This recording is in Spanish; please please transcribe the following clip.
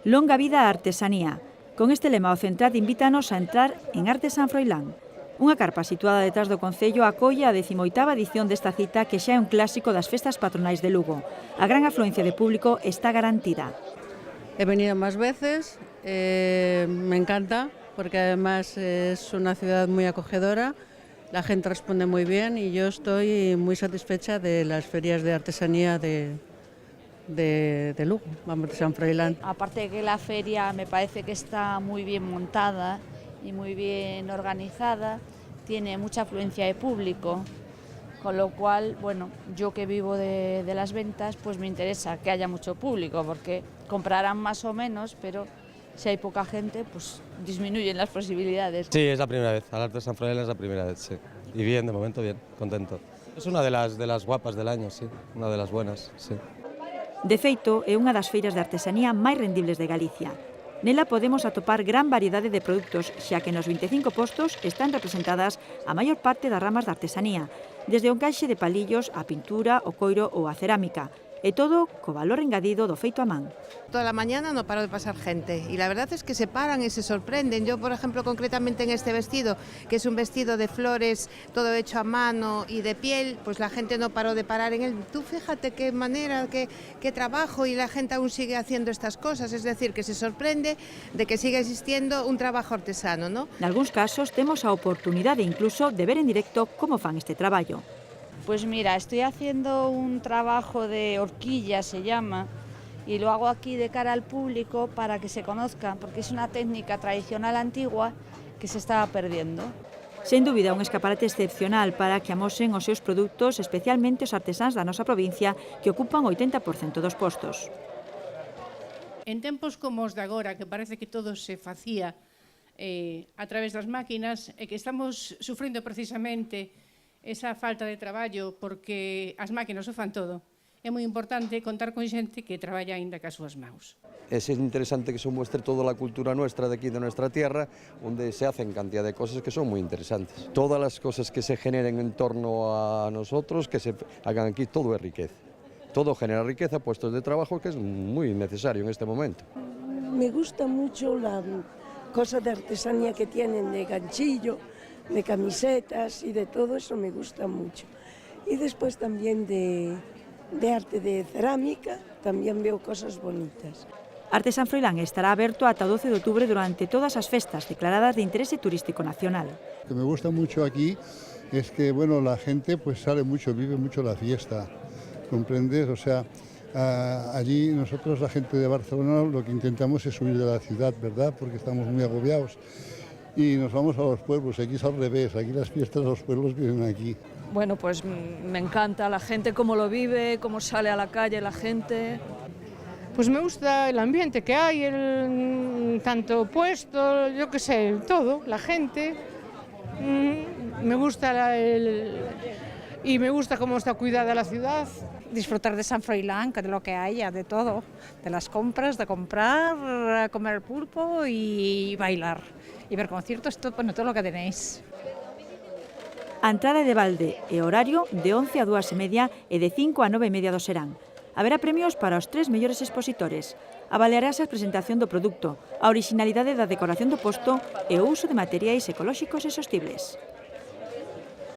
Longa vida a artesanía. Con este lema o Centrad invítanos a entrar en Arte San Froilán. Unha carpa situada detrás do Concello acolle a 18ª edición desta cita que xa é un clásico das festas patronais de Lugo. A gran afluencia de público está garantida. He venido más veces, me encanta porque además es una ciudad muy acogedora, la gente responde muy bien y yo estoy muy satisfecha de las ferias de artesanía de Lugo, vamos, de San Froilán. Aparte de que la feria me parece que está muy bien montada y muy bien organizada, tiene mucha afluencia de público, con lo cual, bueno, yo que vivo de las ventas, pues me interesa que haya mucho público, porque comprarán más o menos, pero si hay poca gente, pues disminuyen las posibilidades. Sí, es la primera vez, al Arte San Froilán es la primera vez, sí. Y bien, de momento bien, contento. Es una de las guapas del año, sí, una de las buenas, sí. De feito, é unha das feiras de artesanía máis rendibles de Galicia. Nela podemos atopar gran variedade de produtos, xa que nos 25 postos están representadas a maior parte das ramas da artesanía, desde o encaixe de palillos, a pintura, o coiro ou a cerámica, e todo co valor engadido do feito a man. Toda la mañana no paro de pasar gente y la verdad es que se paran y se sorprenden. Yo, por ejemplo, concretamente en este vestido, que es un vestido de flores, todo hecho a mano y de piel, pues la gente no paró de parar en él. Tú fíjate qué manera, qué trabajo, y la gente aún sigue haciendo estas cosas, es decir, que se sorprende de que siga existiendo un trabajo artesano, ¿no? En algúns casos temos a oportunidade incluso de ver en directo como fan este traballo. Pues mira, estoy haciendo un trabajo de horquilla, se llama, y lo hago aquí de cara al público para que se conozca, porque es una técnica tradicional antigua que se estaba perdiendo. Sen dúbida, un escaparate excepcional para que amosen os seus produtos, especialmente os artesáns da nosa provincia, que ocupan o 80% dos postos. En tempos como os de agora, que parece que todo se facía a través das máquinas, e que estamos sufrindo precisamente esa falta de traballo porque as máquinas o fan todo, é moi importante contar con xente que traballa aínda cas súas maus. Es interesante que se muestre toda la cultura nuestra de aquí, de nuestra tierra, donde se hacen cantidad de cosas que son muy interesantes. Todas las cosas que se generen en torno a nosotros, que se hagan aquí, todo es riqueza. Todo genera riqueza, puestos de trabajo, que es muy necesario en este momento. Me gusta mucho la cosa de artesanía que tienen de ganchillo, de camisetas y de todo eso me gusta mucho. Y después también de arte de cerámica, también veo cosas bonitas. Arte San Froilán estará aberto ata 12 de outubro durante todas as festas declaradas de interese turístico nacional. Lo que me gusta mucho aquí es que, bueno, la gente pues sale mucho, vive mucho la fiesta, ¿comprendes? O sea, allí nosotros, la gente de Barcelona, lo que intentamos es huir de la ciudad, ¿verdad? Porque estamos muy agobiados. Y nos vamos a los pueblos, aquí es al revés, aquí las fiestas de los pueblos vienen aquí. Bueno, pues me encanta la gente, cómo lo vive, cómo sale a la calle la gente. Pues me gusta el ambiente que hay, tanto puesto, yo qué sé, todo, la gente. Me gusta y me gusta cómo está cuidada la ciudad. Disfrutar de San Froilán, que de lo que haya, de todo, de las compras, de comprar, comer pulpo y bailar. Y ver conciertos, todo, bueno, todo lo que tenéis. A entrada de balde e horario de 11 a 2:30 e de 5 a 9:30 do serán. Haberá premios para os 3 mellores expositores. Avaliarase a presentación do produto, a orixinalidade da decoración do posto e o uso de materiais ecolóxicos e sostibles.